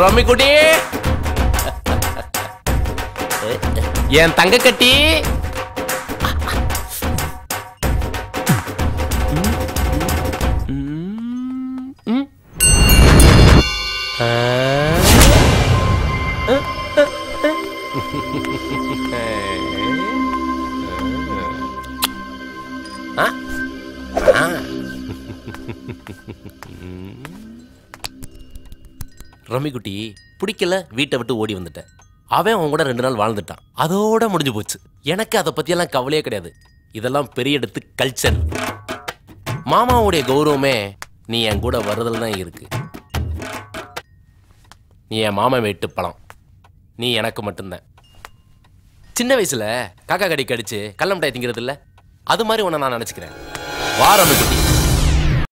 ரம்மிக்குட்டி என் தங்க கட்டி ரம்மிக்குட்டி பிடிக்கல, வீட்டை விட்டு ஓடி வந்துட்டேன். அவன் அவன் கூட 2 நாள் வாழ்ந்துட்டான். அதோட முடிஞ்சு போச்சு. எனக்கு அதை பற்றியெல்லாம் கவலையே கிடையாது. இதெல்லாம் பெரிய இடத்து கல்ச்சர். மாமாவுடைய கௌரவமே நீ என் கூட வருதல் தான் இருக்கு. நீ என் மாமா வீட்டு பழம். நீ எனக்கு மட்டும்தான். சின்ன வயசுல காக்கா கடி கடிச்சு கள்ளம் மிட்டாய் திங்கிறது இல்லை, அது மாதிரி உன்னை நான் நினச்சிக்கிறேன். வா ரம்மிக்குட்டி.